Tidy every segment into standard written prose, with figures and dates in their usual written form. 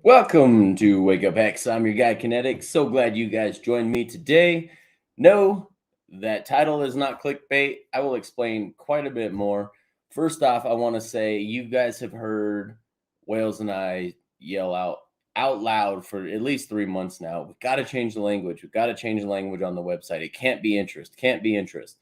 Welcome to Wake Up X. I'm your guy KNTX. So glad you guys joined me today. No, that title is not clickbait. I will explain quite a bit more. First off, I want to say you guys have heard Wales and I yell out loud for at least 3 months now. We've got to change the language. We've got to change the language on the website. It can't be interest. Can't be interest.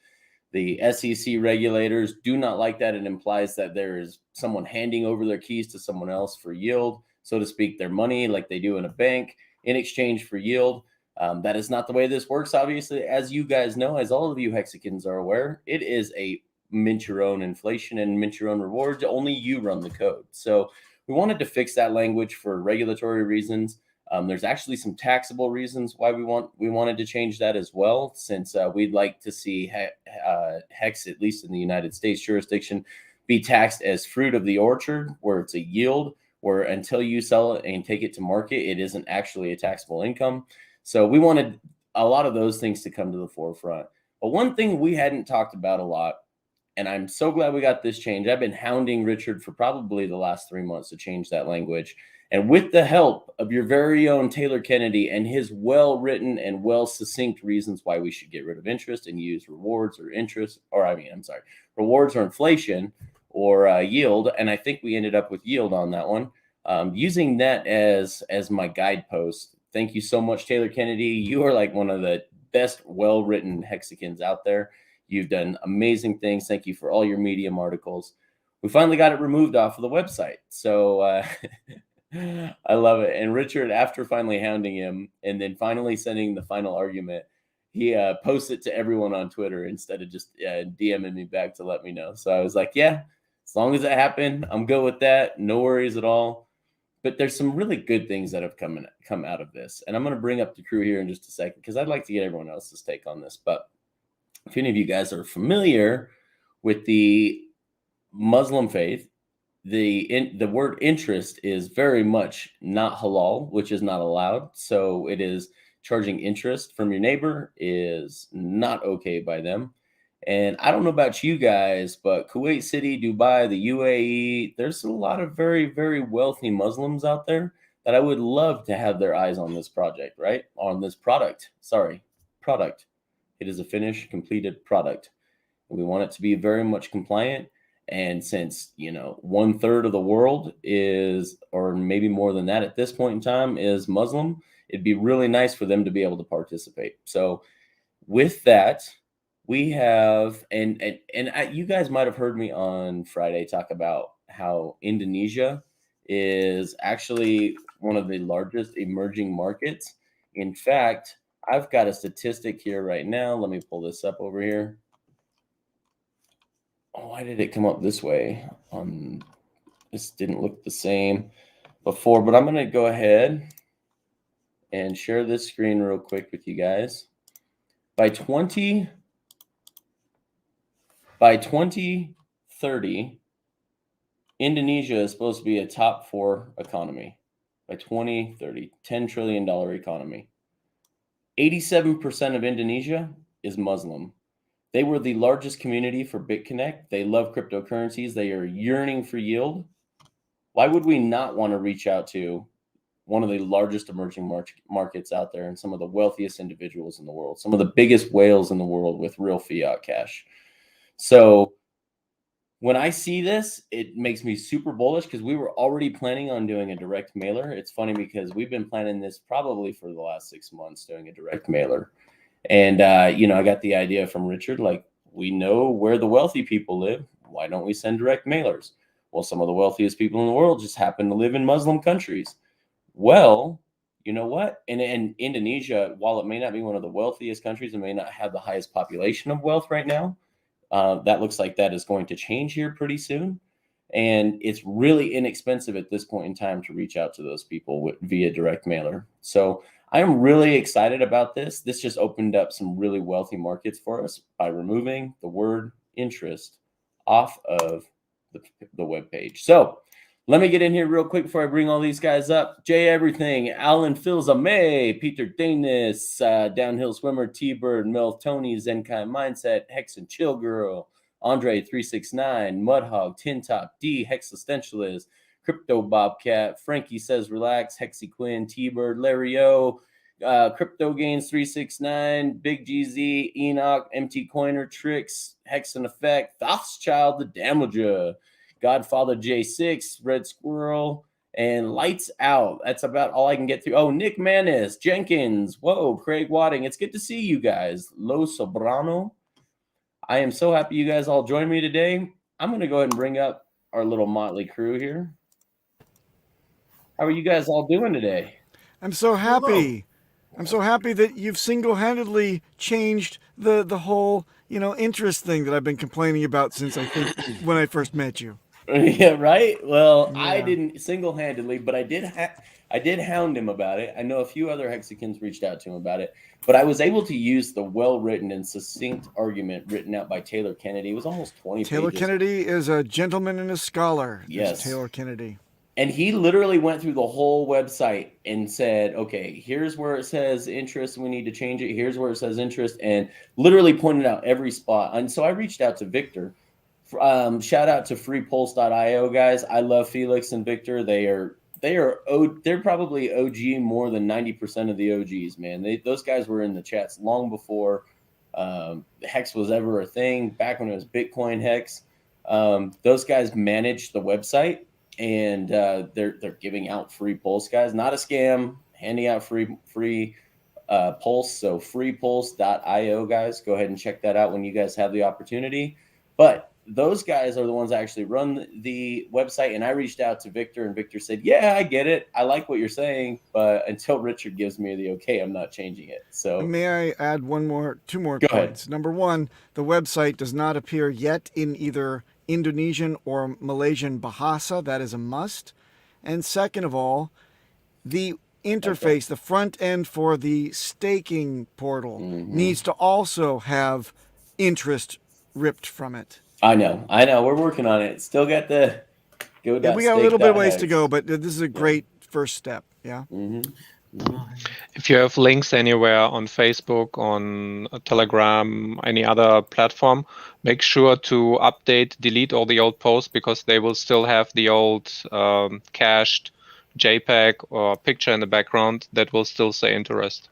The SEC regulators do not like that. It implies that there is someone handing over their keys to someone else for yield, so to speak, their money like they do in a bank in exchange for yield. That is not the way this works, obviously. As you guys know, as all of you Hexicans are aware, it is a mint your own inflation and mint your own rewards. Only you run the code. So we wanted to fix that language for regulatory reasons. There's actually some taxable reasons why we wanted to change that as well, since we'd like to see Hex, at least in the United States jurisdiction, be taxed as fruit of the orchard, where it's a yield, where until you sell it and take it to market, it isn't actually a taxable income. So we wanted a lot of those things to come to the forefront. But one thing we hadn't talked about a lot, and I'm so glad we got this change. I've been hounding Richard for probably the last 3 months to change that language. And with the help of your very own Taylor Kennedy and his well-written and well-succinct reasons why we should get rid of interest and use rewards or interest, or rewards or inflation or yield. And I think we ended up with yield on that one. Using that as my guidepost. Thank you so much, Taylor Kennedy. You are like one of the best well-written Hexicans out there. You've done amazing things. Thank you for all your Medium articles. We finally got it removed off of the website. So I love it. And Richard, after finally hounding him and then finally sending the final argument, he posted it to everyone on Twitter instead of just DMing me back to let me know. So I was like, yeah, as long as it happened, I'm good with that. No worries at all. But there's some really good things that have come out of this. And I'm going to bring up the crew here in just a second because I'd like to get everyone else's take on this. But if any of you guys are familiar with the Muslim faith, the word interest is very much not halal, which is not allowed. So it is charging interest from your neighbor is not okay by them. And I don't know about you guys, but Kuwait City, Dubai, the UAE, there's a lot of very, very wealthy Muslims out there that I would love to have their eyes on this project, right? On this product. Product. It is a finished, completed product. And we want it to be very much compliant. And since, 1/3 of the world is, or maybe more than that at this point in time, is Muslim, it'd be really nice for them to be able to participate. So with that, we have, and you guys might have heard me on Friday talk about how Indonesia is actually one of the largest emerging markets. In fact, I've got a statistic here right now. Let me pull this up over here. Oh, why did it come up this way? This didn't look the same before, but I'm going to go ahead and share this screen real quick with you guys. By 2030, Indonesia is supposed to be a top 4 economy. By 2030, $10 trillion economy. 87% of Indonesia is Muslim. They were the largest community for BitConnect. They love cryptocurrencies. They are yearning for yield. Why would we not want to reach out to one of the largest emerging markets out there and some of the wealthiest individuals in the world, some of the biggest whales in the world with real fiat cash? So when I see this, it makes me super bullish because we were already planning on doing a direct mailer. It's funny because we've been planning this probably for the last 6 months, doing a direct mailer. And, I got the idea from Richard, like, we know where the wealthy people live. Why don't we send direct mailers? Well, some of the wealthiest people in the world just happen to live in Muslim countries. Well, you know what? And Indonesia, while it may not be one of the wealthiest countries and may not have the highest population of wealth right now, that looks like that is going to change here pretty soon. And it's really inexpensive at this point in time to reach out to those people via direct mailer. So I'm really excited about this. This just opened up some really wealthy markets for us by removing the word interest off of the web page. So let me get in here real quick before I bring all these guys up. Jay Everything, Alan Filzame, Peter Danis, Downhill Swimmer, T-Bird, Mel Tony, Zenkai Mindset, Hex and Chill Girl, Andre 369, Mudhog, Tin Top, D, Hexistentialist, Crypto Bobcat, Frankie says relax, Hexy Quinn, T-Bird, Larry O, Crypto Gains 369, Big GZ, Enoch, MT Coiner, Tricks, Hexen Effect, Thothschild, the Damager, Godfather J6, Red Squirrel, and Lights Out. That's about all I can get through. Oh, Nick Manis, Jenkins, whoa, Craig Wadding. It's good to see you guys. Lo Sobrano. I am so happy you guys all joined me today. I'm going to go ahead and bring up our little motley crew here. How are you guys all doing today? I'm so happy. I'm so happy that you've single-handedly changed the whole, interest thing that I've been complaining about since I think when I first met you. Yeah, right. Well, Yeah. I didn't single-handedly, but I did hound him about it. I know a few other Hexicans reached out to him about it, but I was able to use the well-written and succinct argument written out by Taylor Kennedy. It was almost 20 Taylor pages. Kennedy is a gentleman and a scholar. Yes. Taylor Kennedy. And he literally went through the whole website and said, okay, here's where it says interest. We need to change it. Here's where it says interest, and literally pointed out every spot. And so I reached out to Victor. Shout out to freepulse.io, guys. I love Felix and Victor. They're probably OG more than 90% of the OGs, man. Those guys were in the chats long before Hex was ever a thing, back when it was Bitcoin Hex. Those guys managed the website, and they're giving out free Pulse, guys. Not a scam, handing out free Pulse. So freepulse.io, guys. Go ahead and check that out when you guys have the opportunity. But those guys are the ones that actually run the website. And I reached out to Victor, and Victor said, yeah, I get it. I like what you're saying, but until Richard gives me the okay, I'm not changing it. So may I add two more Go points? ahead. Number one, the website does not appear yet in either Indonesian or Malaysian Bahasa. That is a must. And second of all, the interface, the front end for the staking portal needs to also have interest ripped from it. I know. We're working on it. Still got the go. Yeah, we got a little bit of ways to go, but this is a great first step. Yeah. If you have links anywhere on Facebook, on Telegram, any other platform, make sure to delete all the old posts, because they will still have the old cached JPEG or picture in the background that will still say interest.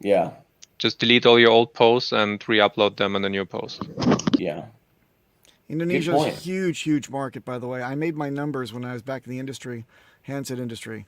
Yeah. Just delete all your old posts and re-upload them in the new post. Yeah. Indonesia is a huge, huge market, by the way. I made my numbers when I was back in the industry, handset industry.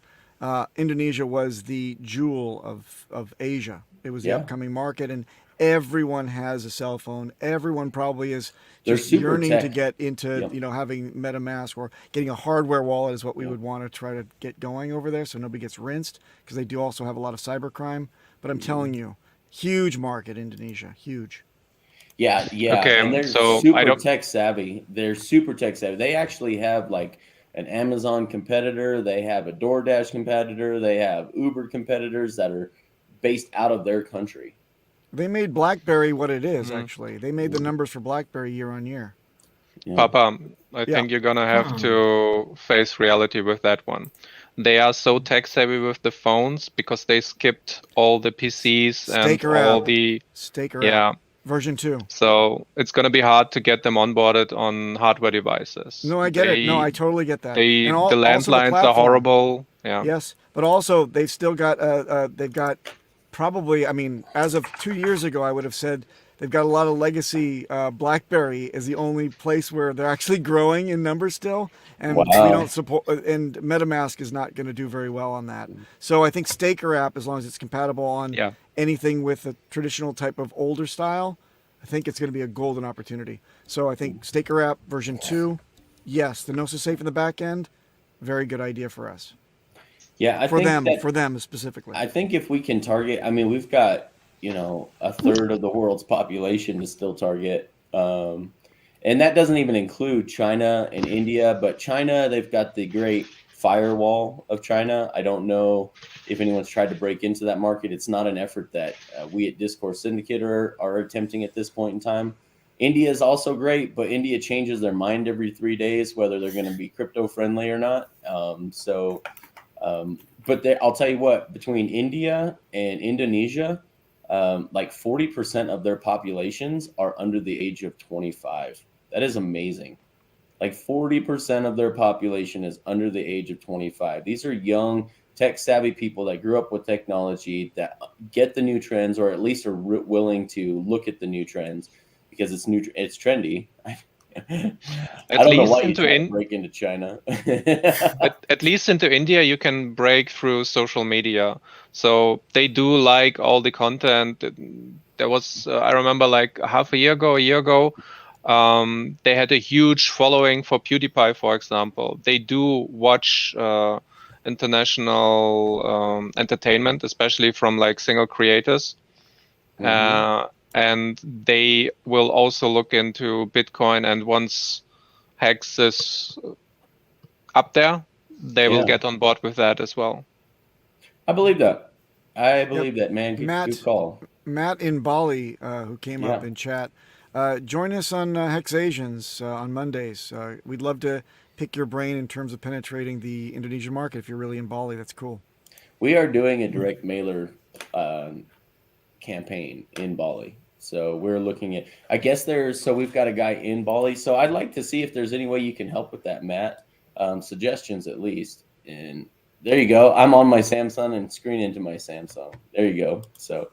Indonesia was the jewel of Asia. It was the upcoming market, and everyone has a cell phone. Everyone probably is just yearning to get into, having MetaMask, or getting a hardware wallet is what we would want to try to get going over there, so nobody gets rinsed, because they do also have a lot of cybercrime. But I'm telling you, huge market, Indonesia, huge. Yeah. Okay, and they're super tech savvy. They actually have like an Amazon competitor. They have a DoorDash competitor. They have Uber competitors that are based out of their country. They made BlackBerry what it is, actually. They made the numbers for BlackBerry year on year. Yeah. Papa, I think you're going to have to face reality with that one. They are so tech savvy with the phones because they skipped all the PCs and all the... Staker app. Version 2. So it's going to be hard to get them onboarded on hardware devices. No, I get it. No, I totally get that. The landlines are horrible. Yeah. Yes, but also they've still got probably, as of 2 years ago, I would have said they've got a lot of legacy. BlackBerry is the only place where they're actually growing in numbers still, and we don't support. And MetaMask is not going to do very well on that. So I think Staker app, as long as it's compatible on anything with a traditional type of older style, I think it's going to be a golden opportunity. So I think Staker app version 2, yes, the Gnosis Safe in the back end, very good idea for us. Yeah, for them specifically. I think if we can target, we've got a third of the world's population to still target, and that doesn't even include China and India. But China, they've got the great firewall of China. I don't know if anyone's tried to break into that market. It's not an effort that we at Discourse Syndicate are attempting at this point in time. India is also great, but India changes their mind every 3 days whether they're going to be crypto friendly or not. But I'll tell you what, between India and Indonesia, like 40% of their populations are under the age of 25. That is amazing. Like 40% of their population is under the age of 25. These are young, tech-savvy people that grew up with technology, that get the new trends, or at least are willing to look at the new trends because it's trendy. I don't know why you try to break into China. at least into India, you can break through social media. So they do like all the content. There was, I remember, like a year ago, they had a huge following for PewDiePie, for example. They do watch international entertainment, especially from like single creators. And they will also look into Bitcoin, and once Hex is up there, they will get on board with that as well. I believe that. Man. Good call. Matt in Bali, who came up in chat, join us on Hex Asians on Mondays. We'd love to pick your brain in terms of penetrating the Indonesian market. If you're really in Bali, that's cool. We are doing a direct mailer campaign in Bali. So we're looking at, we've got a guy in Bali. So I'd like to see if there's any way you can help with that, Matt. Suggestions at least. And there you go. I'm on my Samsung and screen into my Samsung. There you go. So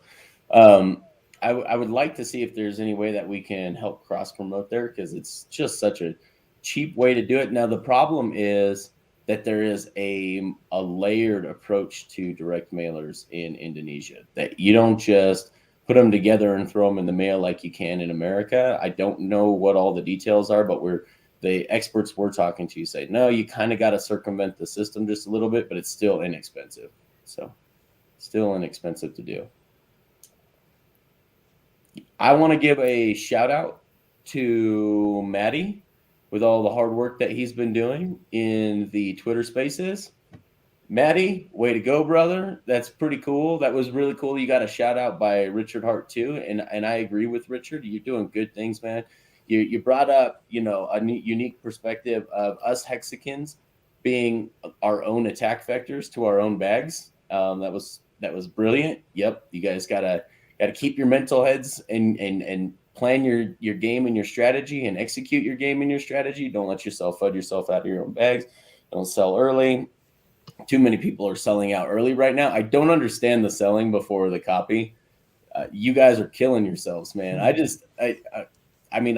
I would like to see if there's any way that we can help cross promote there, because it's just such a cheap way to do it. Now, the problem is that there is a layered approach to direct mailers in Indonesia, that you don't just put them together and throw them in the mail like you can in America. I don't know what all the details are, but the experts we're talking to say, no, you kind of got to circumvent the system just a little bit, but it's still inexpensive. So still inexpensive to do. I want to give a shout out to Maddie with all the hard work that he's been doing in the Twitter spaces. Maddie, way to go, brother. That's pretty cool. That was really cool. You got a shout out by Richard Hart too. And I agree with Richard. You're doing good things, man. You brought up, a unique perspective of us Hexicans being our own attack vectors to our own bags. That was brilliant. Yep. You guys gotta keep your mental heads and plan your game and your strategy, and execute your game and your strategy. Don't let yourself FUD yourself out of your own bags. Don't sell early. Too many people are selling out early right now. I don't understand the selling before the copy. You guys are killing yourselves, man. I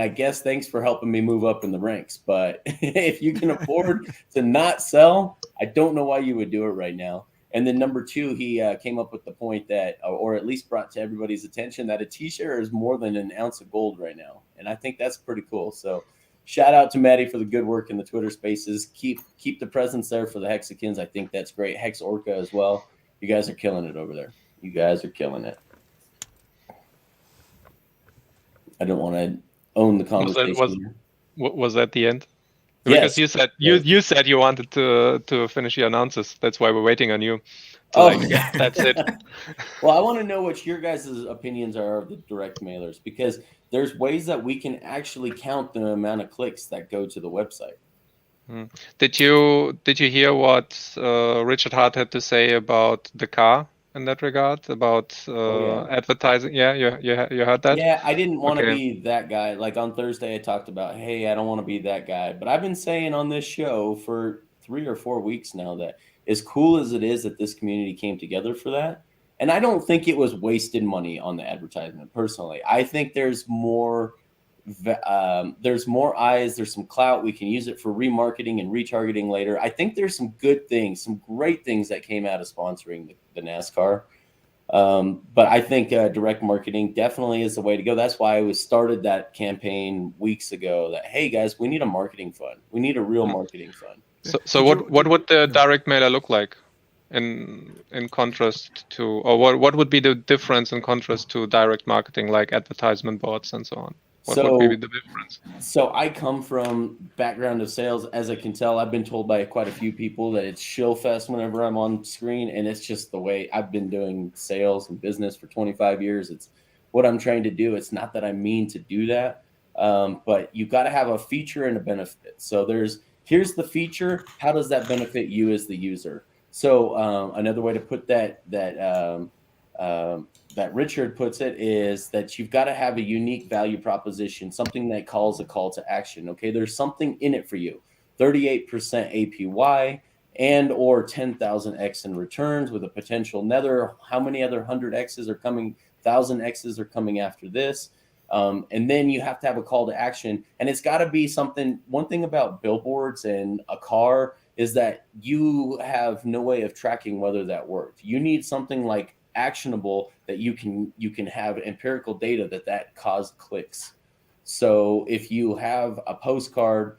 guess thanks for helping me move up in the ranks, but if you can afford to not sell, I don't know why you would do it right now. And then number two, he came up with the point that, or at least brought to everybody's attention, that a t-shirt is more than an ounce of gold right now. And I think that's pretty cool. So shout out to Maddie for the good work in the Twitter spaces. Keep the presence there for the Hexicans. I think that's great. Hex Orca as well. You guys are killing it over there. You guys are killing it. I don't want to own the conversation. Was that the end? Yes. Because you said you wanted to finish your announcements. That's why we're waiting on you. That's it. Well, I want to know what your guys' opinions are of the direct mailers, because there's ways that we can actually count the amount of clicks that go to the website. Did you hear what Richard Hart had to say about the car in that regard, about advertising? Yeah, you heard that? Yeah, I didn't want to be that guy. Like on Thursday, I talked about, hey, I don't want to be that guy. But I've been saying on this show for 3 or 4 weeks now that as cool as it is that this community came together for that, and I don't think it was wasted money on the advertisement, personally. I think there's more eyes, there's some clout. We can use it for remarketing and retargeting later. I think there's some good things, some great things that came out of sponsoring the NASCAR. But I think direct marketing definitely is the way to go. That's why I started that campaign weeks ago, that, hey guys, we need a marketing fund. We need a real marketing fund. So what would the direct mailer look like in contrast to, or what would be the difference in contrast to direct marketing, like advertisement boards and so on? What would be the difference? So I come from background of sales. As I can tell, I've been told by quite a few people that it's shill fest whenever I'm on screen, and it's just the way I've been doing sales and business for 25 years. It's what I'm trying to do. It's not that I mean to do that, but you got to have a feature and a benefit. So here's the feature. How does that benefit you as the user? So another way to put that that Richard puts it is that you've got to have a unique value proposition, something that calls a call to action. Okay, there's something in it for you. 38% APY and or 10,000x in returns with a potential another. How many other 100x's are coming? 1,000x's are coming after this. And then you have to have a call to action, and it's got to be something. One thing about billboards and a car is that you have no way of tracking whether that worked. You need something like actionable that you can have empirical data that caused clicks. So if you have a postcard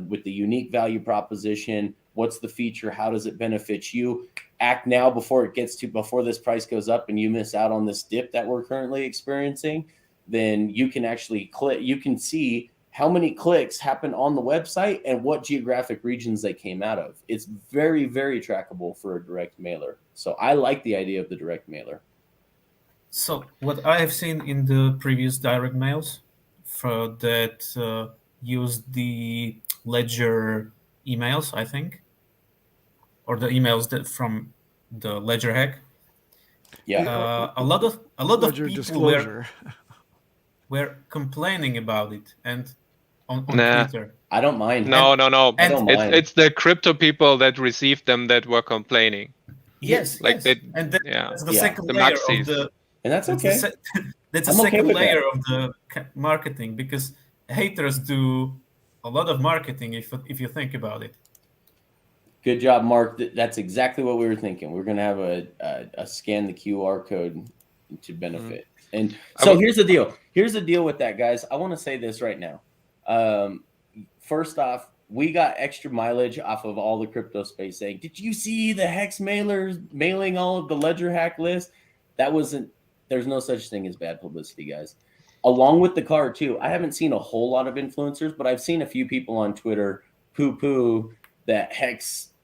with the unique value proposition, what's the feature? How does it benefit you? Act now before this price goes up and you miss out on this dip that we're currently experiencing. Then you can actually click. You can see how many clicks happen on the website and what geographic regions they came out of. It's very, very trackable for a direct mailer. So I like the idea of the direct mailer. So what I have seen in the previous direct mails that use the Ledger emails, I think, or the emails that from the Ledger hack. Yeah, a lot of Ledger people disclosure. were complaining about it and on Nah. Twitter. I don't mind. No. I don't mind. It's the crypto people that received them that were complaining. Yes, Like yes. And that's the second the layer maxis. of the. And that's okay. That's the second layer of the marketing, because haters do a lot of marketing if you think about it. Good job, Mark. That's exactly what we were thinking. We're going to have a scan the QR code to benefit. And so here's the deal. Here's the deal with that, guys. I want to say this right now. First off, we got extra mileage off of all the crypto space saying, did you see the Hex mailers mailing all of the Ledger hack list? There's no such thing as bad publicity, guys. Along with the card too. I haven't seen a whole lot of influencers, but I've seen a few people on Twitter poo-poo that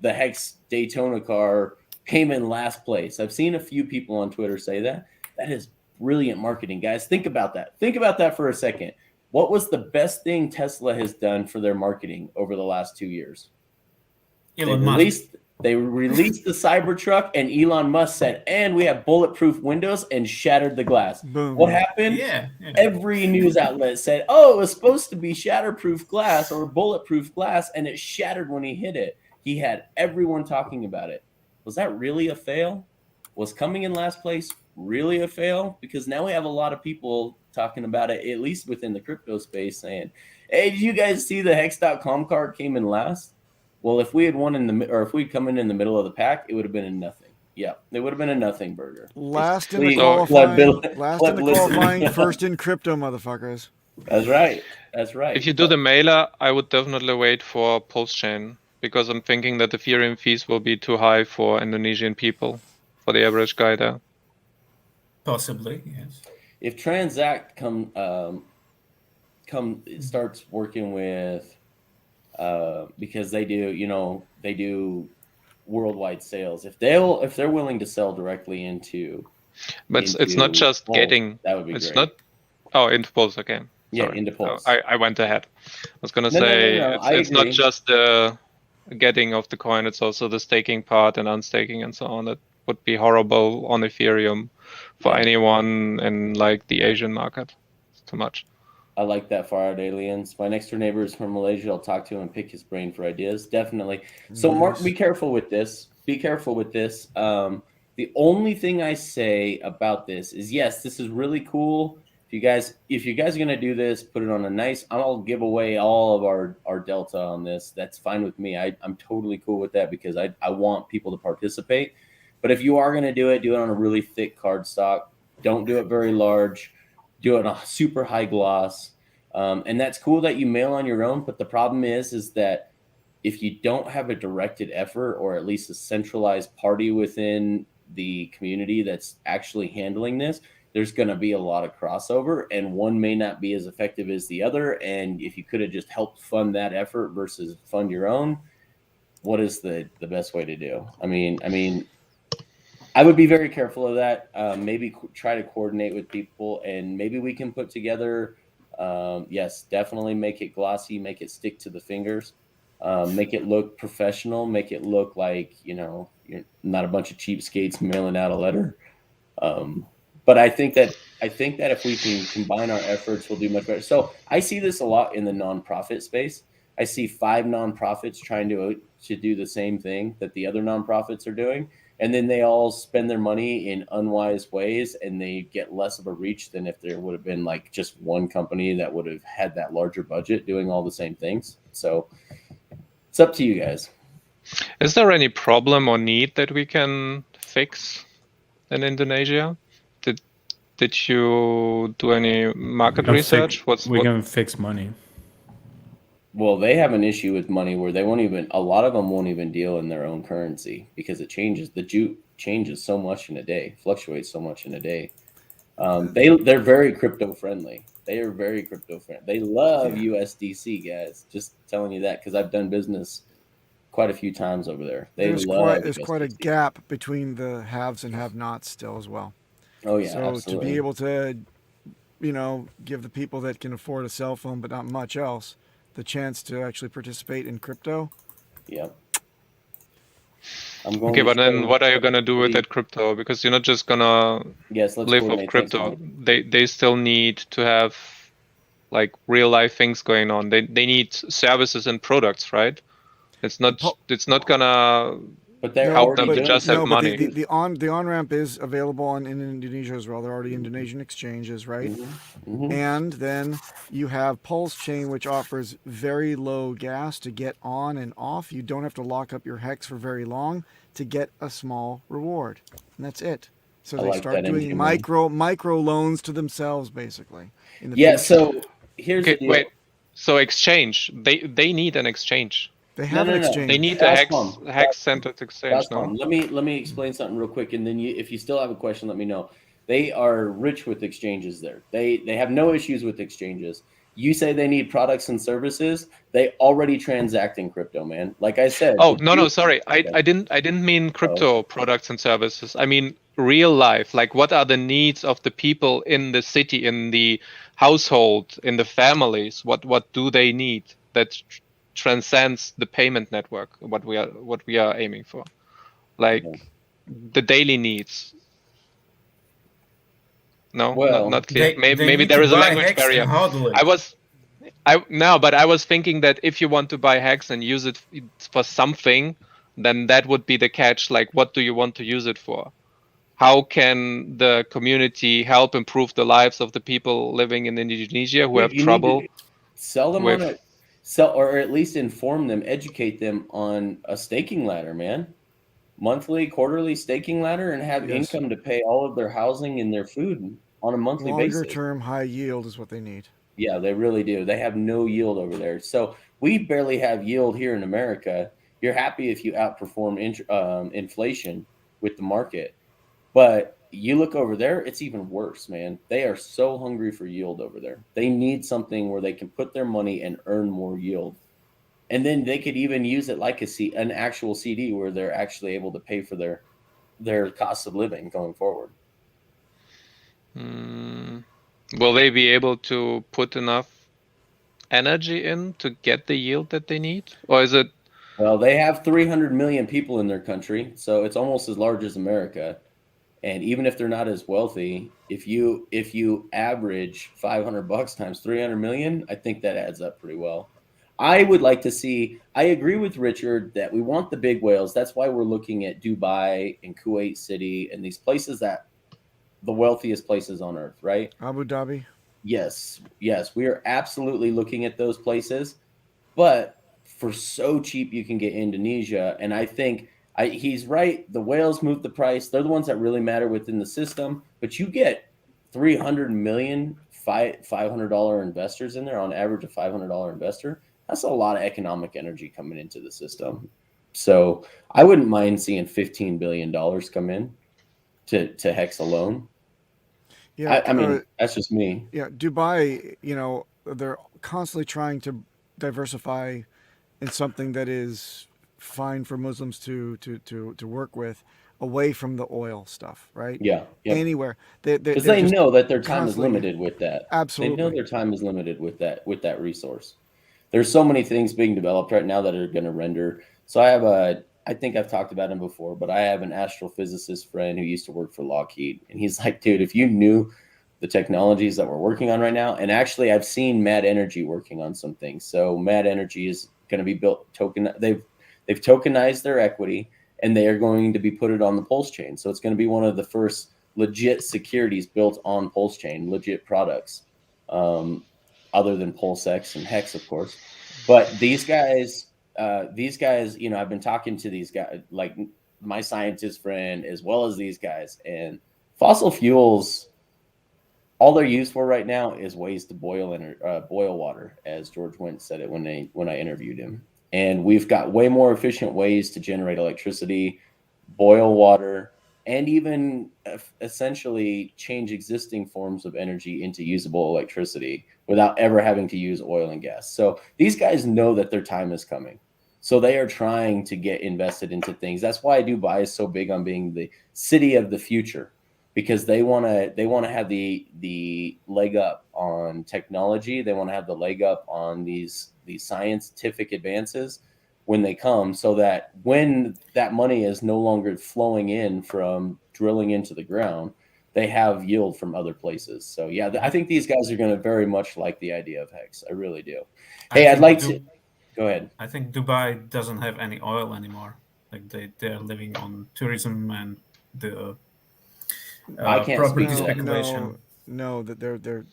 the Hex Daytona car came in last place. I've seen a few people on Twitter say that. That is brilliant marketing, guys. Think about that. Think about that for a second. What was the best thing Tesla has done for their marketing over the last 2 years? They released the Cybertruck, and Elon Musk said, and we have bulletproof windows, and shattered the glass. Boom. What happened? Yeah. Every news outlet said, oh, it was supposed to be shatterproof glass or bulletproof glass, and it shattered when he hit it. He had everyone talking about it. Was that really a fail? Was coming in last place really a fail? Because now we have a lot of people talking about it, at least within the crypto space, saying, hey, did you guys see the Hex.com card came in last? Well, if we had if we'd come in the middle of the pack, it would have been a nothing. Yeah, it would have been a nothing burger. Last in the qualifying, first in crypto, motherfuckers. That's right. That's right. If you do the mailer, I would definitely wait for post-chain, because I'm thinking that Ethereum fees will be too high for Indonesian people, for the average guy there. Possibly, yes. If Transact starts working with, because they do worldwide sales. If they're willing to sell directly into, but it's not just Pulse, getting. That would be it's great. not. Into Pulse again. Yeah, into Pulse. I went ahead. I was gonna say it's not just the getting of the coin; it's also the staking part and unstaking and so on. That would be horrible on Ethereum for anyone in like the Asian market. It's too much. I like that, Far Out Aliens. My next door neighbor is from Malaysia. I'll talk to him and pick his brain for ideas. Definitely. So, Mark, be careful with this. Be careful with this. The only thing I say about this is, yes, this is really cool. If you guys are going to do this, put it on a nice, I'll give away all of our delta on this. That's fine with me. I'm totally cool with that, because I want people to participate. But if you are going to do it on a really thick cardstock. Don't do it very large. Do it on a super high gloss. And that's cool that you mail on your own. But the problem is that if you don't have a directed effort, or at least a centralized party within the community that's actually handling this, there's going to be a lot of crossover, and one may not be as effective as the other. And if you could have just helped fund that effort versus fund your own, what is the best way to do? I mean, I would be very careful of that. Maybe try to coordinate with people, and maybe we can put together, yes, definitely make it glossy, make it stick to the fingers, make it look professional, make it look like, you're not a bunch of cheapskates mailing out a letter. But I think that if we can combine our efforts, we'll do much better. So I see this a lot in the nonprofit space. I see 5 nonprofits trying to do the same thing that the other nonprofits are doing, and then they all spend their money in unwise ways, and they get less of a reach than if there would have been like just one company that would have had that larger budget doing all the same things. So it's up to you guys. Is there any problem or need that we can fix in Indonesia? Did you do any market research? We can fix money. Well, they have an issue with money where they won't even, a lot of them won't even deal in their own currency because it changes. The juke changes so much in a day, fluctuates so much in a day. They're very crypto friendly. They are very crypto friendly. They love USDC, guys. Just telling you that because I've done business quite a few times over there. There's quite a gap between the haves and have-nots still as well. Oh yeah, so absolutely. To be able to, give the people that can afford a cell phone but not much else the chance to actually participate in crypto. Yeah. Okay, but then what are you gonna do with that crypto? Because you're not just gonna live off crypto. They still need to have like real life things going on. They need services and products, right? It's not gonna help them to just have money. But the on-ramp is available in Indonesia as well. There are already Indonesian exchanges, right? Mm-hmm. And then you have Pulse Chain, which offers very low gas to get on and off. You don't have to lock up your hex for very long to get a small reward. And that's it. So they start doing micro loans to themselves, basically. So here's the deal. Wait. So exchange. They need an exchange. They have an exchange. They need a hex-centered exchange. No? Let me explain something real quick, and then if you still have a question, let me know. They are rich with exchanges there. They have no issues with exchanges. You say they need products and services. They already transact in crypto, man. Like I said. Oh no, sorry. I didn't mean crypto products and services. I mean real life. Like what are the needs of the people in the city, in the household, in the families? What do they need that transcends the payment network? What we are aiming for, like the daily needs. No, not clear. Maybe there is a language barrier. I was thinking that if you want to buy hex and use it for something, then that would be the catch. Like, what do you want to use it for? How can the community help improve the lives of the people living in Indonesia who have trouble? Sell them or at least inform them, educate them on a staking ladder, man. Monthly, quarterly staking ladder, and have income to pay all of their housing and their food on a monthly basis. Longer term high yield is what they need. Yeah, they really do. They have no yield over there. So we barely have yield here in America. You're happy if you outperform inflation with the market. But you look over there, it's even worse, man. They are so hungry for yield over there. They need something where they can put their money and earn more yield. And then they could even use it like an actual CD where they're actually able to pay for their cost of living going forward. Will they be able to put enough energy in to get the yield that they need? Or is it? Well, they have 300 million people in their country, so it's almost as large as America. And even if they're not as wealthy, if you average $500 times 300 million, I think that adds up pretty well. I would like to see, I agree with Richard that we want the big whales. That's why we're looking at Dubai and Kuwait City and these places that the wealthiest places on earth, right? Abu Dhabi. Yes. We are absolutely looking at those places, but for so cheap, you can get Indonesia. And I think he's right. The whales move the price. They're the ones that really matter within the system, but you get 300 million $500 investors in there, on average a $500 investor. That's a lot of economic energy coming into the system. So I wouldn't mind seeing $15 billion come in to Hex alone. Yeah, I mean, that's just me. Yeah, Dubai, they're constantly trying to diversify in something that is fine for Muslims to work with, away from the oil stuff, right? Yeah. Anywhere. Because they know that their time is limited with that. Absolutely. They know their time is limited with that resource. There's so many things being developed right now that are going to render. So I have I think I've talked about him before, but I have an astrophysicist friend who used to work for Lockheed, and he's like, dude, if you knew the technologies that we're working on right now, and actually I've seen Mad Energy working on some things. So Mad Energy is going to be built they've tokenized their equity, and they are going to be put it on the Pulse chain. So it's going to be one of the first legit securities built on Pulse chain, legit products, other than Pulsex and Hex, of course. But these guys, you know, I've been talking to these guys, like my scientist friend, as well as these guys, and fossil fuels, all they're used for right now is ways to boil water, as George Wendt said it when I interviewed him. And we've got way more efficient ways to generate electricity, boil water, and even essentially change existing forms of energy into usable electricity without ever having to use oil and gas. So these guys know that their time is coming. So they are trying to get invested into things. That's why Dubai is so big on being the city of the future, because they want to have the leg up on technology. They want to have the leg up on these scientific advances when they come, so that when that money is no longer flowing in from drilling into the ground, they have yield from other places. So yeah, I think these guys are going to very much like the idea of Hex. I really do. Hey, I'd like to go ahead. I think Dubai doesn't have any oil anymore. Like they're living on tourism and the I can't property speak to that. speculation. No, that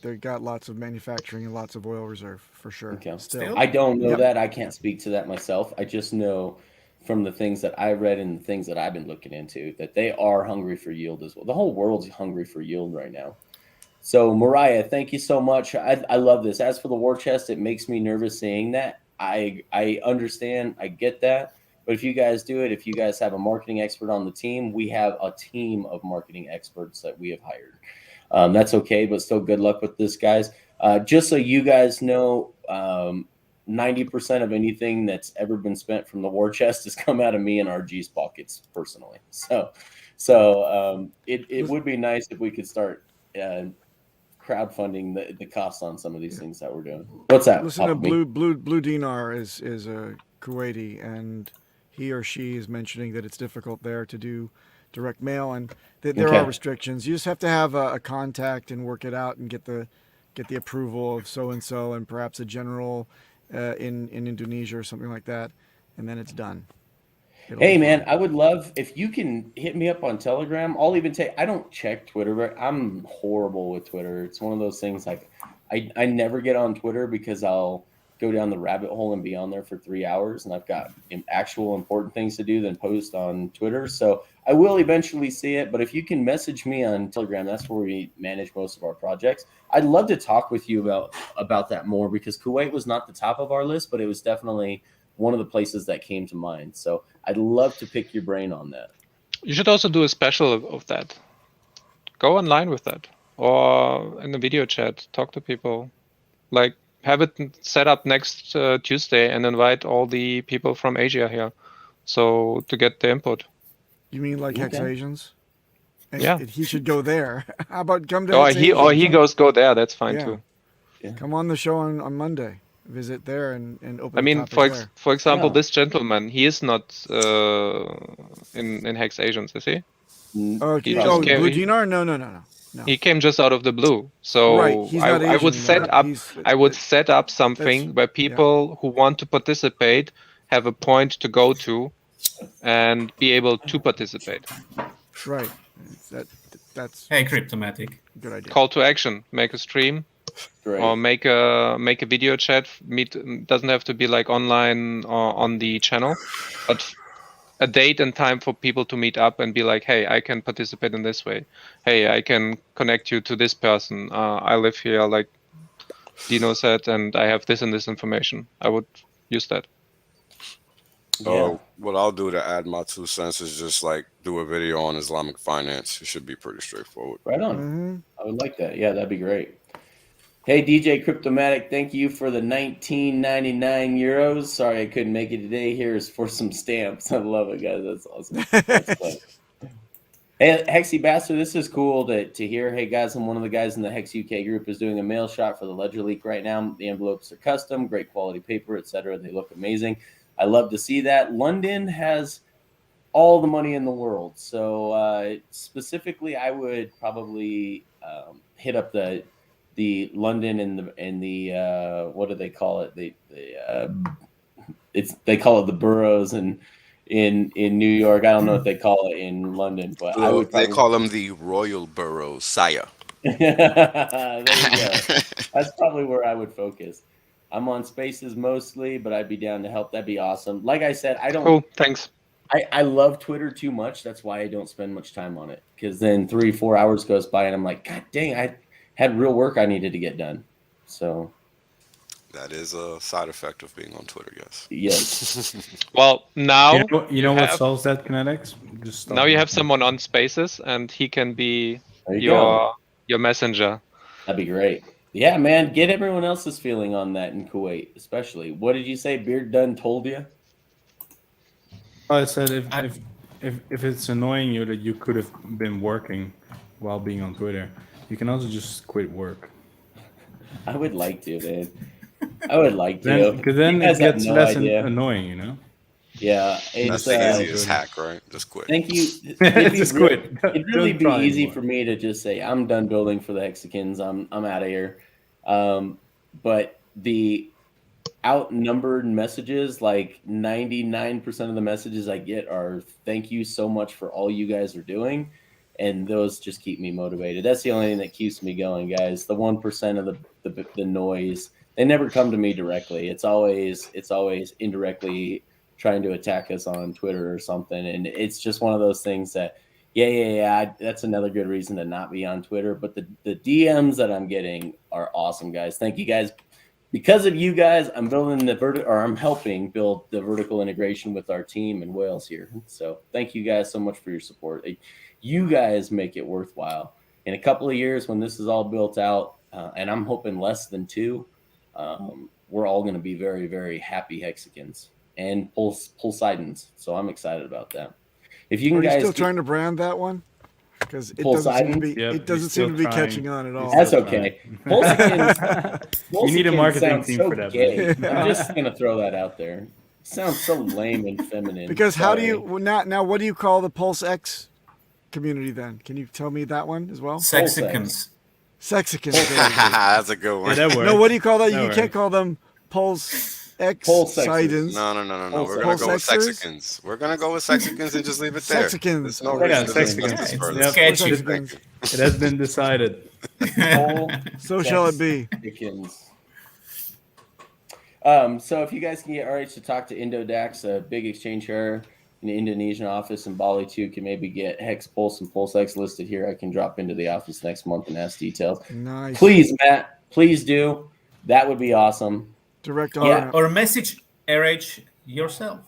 they've got lots of manufacturing and lots of oil reserve for sure. Okay. Still, I don't know that. I can't speak to that myself. I just know from the things that I read and the things that I've been looking into that they are hungry for yield as well. The whole world's hungry for yield right now. So Mariah, thank you so much. I love this. As for the war chest, it makes me nervous seeing that. I understand. I get that. But if you guys do it, if you guys have a marketing expert on the team, we have a team of marketing experts that we have hired. That's okay, but still good luck with this, guys. Just so you guys know, 90% of anything that's ever been spent from the war chest has come out of me and RG's pockets personally. So it would be nice if we could start crowdfunding the costs on some of these things that we're doing. What's that? Listen to Blue Dinar is a Kuwaiti, and he or she is mentioning that it's difficult there to do direct mail, and there are restrictions. You just have to have a contact and work it out and get the approval of so and so, and perhaps a general in Indonesia or something like that, and then it's done. Hey man, I would love if you can hit me up on Telegram. I'll even take. I don't check Twitter, but I'm horrible with Twitter. It's one of those things like I never get on Twitter because I'll go down the rabbit hole and be on there for 3 hours, and I've got actual important things to do than post on Twitter. So I will eventually see it, but if you can message me on Telegram, that's where we manage most of our projects. I'd love to talk with you about that more, because Kuwait was not the top of our list, but it was definitely one of the places that came to mind. So I'd love to pick your brain on that. You should also do a special of that. Go online with that, or in the video chat, talk to people. Like, have it set up next Tuesday and invite all the people from Asia here, so to get the input. You mean like Hex Asians? Yeah. He should go there. How about come to Hex Asians? Or he go there. That's fine too. Yeah. Come on the show on Monday. Visit there and open. I mean, for example, this gentleman, he is not in Hex Asians, is he? Blue Dinar? No. He came just out of the blue. So I would set up something where people who want to participate have a point to go to and be able to participate. Right. That's Hey, Cryptomatic. Good idea. Call to action. Make a stream. Right. Or make a video chat. Doesn't have to be like online or on the channel, but a date and time for people to meet up and be like, hey, I can participate in this way. Hey, I can connect you to this person. I live here, like Dino said, and I have this and this information. I would use that. What I'll do to add my 2 cents is just like do a video on Islamic finance. It should be pretty straightforward. Right on. Mm-hmm. I would like that. Yeah, that'd be great. Hey, DJ Cryptomatic, thank you for the 19.99 euros. Sorry I couldn't make it today. Here's for some stamps. I love it, guys. That's awesome. That's fun. Hey, Hexy Bastard, this is cool to hear. Hey, guys, I'm one of the guys in the Hex UK group is doing a mail shot for the Ledger Leak right now. The envelopes are custom, great quality paper, etc. They look amazing. I love to see that. London has all the money in the world. So specifically, I would probably hit up the London and the what do they call it? They call it the boroughs and in New York. I don't know what they call it in London, but I would They call them the royal boroughs, sire. there you go. That's probably where I would focus. I'm on Spaces mostly, but I'd be down to help. That'd be awesome. Like I said, I don't. Cool. Thanks. I love Twitter too much. That's why I don't spend much time on it. Because then 3-4 hours goes by and I'm like, God dang, I had real work I needed to get done. So that is a side effect of being on Twitter. Yes. Yes. Well, now you know what solves that, KNTX? Just now you have someone on Spaces, and he can be your messenger. That'd be great. Yeah, man. Get everyone else's feeling on that in Kuwait, especially. What did you say? Beard done told you? I said if it's annoying you that you could have been working while being on Twitter, you can also just quit work. I would like to, man. I would like to. Because then it gets less annoying, you know? Yeah. That's the easiest hack, right? Just quit. Thank you. Just quit. It'd really be easy for me to just say, I'm done building for the Hexicans. I'm out of here. But the outnumbered messages, like 99% of the messages I get are thank you so much for all you guys are doing. And those just keep me motivated. That's the only thing that keeps me going, guys. The 1% of the noise, they never come to me directly. It's always indirectly trying to attack us on Twitter or something. And it's just one of those things that, that's another good reason to not be on Twitter. But the DMs that I'm getting are awesome, guys. Thank you, guys. Because of you guys, I'm building I'm helping build the vertical integration with our team in Wales here. So thank you guys so much for your support. You guys make it worthwhile. In a couple of years, when this is all built out, and I'm hoping less than 2, we're all going to be very, very happy Hexicans and Pulseidans. So I'm excited about that. If you can, Are you guys still trying to brand that one? Because it doesn't seem to be catching on at all. That's okay. You need a marketing team for that. Gay. I'm just gonna throw that out there. It sounds so lame and feminine. Because how do you now? What do you call the Pulsex community then? Can you tell me that one as well? Sexicans. Sexicans. That's a good one. Yeah, that works. No, what do you call that? You can't call them Pulsex-sidans. No. We're gonna go with Sexicans. We're gonna go with Sexicans and just leave it there. Sexicans. There's no reason to discuss this further. It has been decided. So shall it be. So if you guys can get RH to talk to Indodax, a big exchange here in the Indonesian office, and Bali too, can maybe get Hex, Pulse, and Pulsex listed here. I can drop into the office next month and ask details. Nice. Please, Matt. Please do. That would be awesome. Direct or message RH yourself.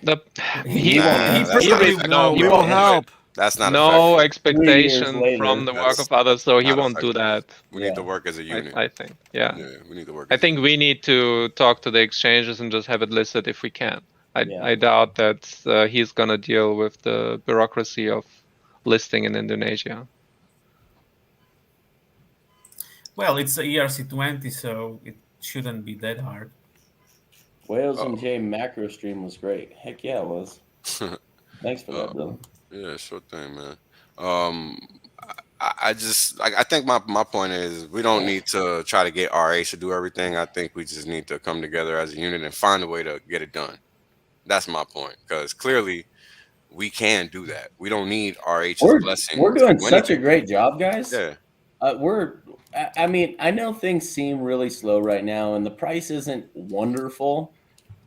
We will help. That's not no expectation from the work of others, so he won't do that. We need to work as a unit. I think, yeah, we need to work. I think we need to talk to the exchanges and just have it listed if we can. I doubt that he's gonna deal with the bureaucracy of listing in Indonesia. Well, it's a ERC20, so it shouldn't be that hard. Wales and J macro stream was great. Heck yeah, it was. Thanks for that, brother. Yeah, sure thing, man. I think my point is we don't need to try to get RH to do everything. I think we just need to come together as a unit and find a way to get it done. That's my point, because clearly we can do that. We don't need RH's blessing. We're doing such a great job, guys. Yeah. I mean, I know things seem really slow right now, and the price isn't wonderful,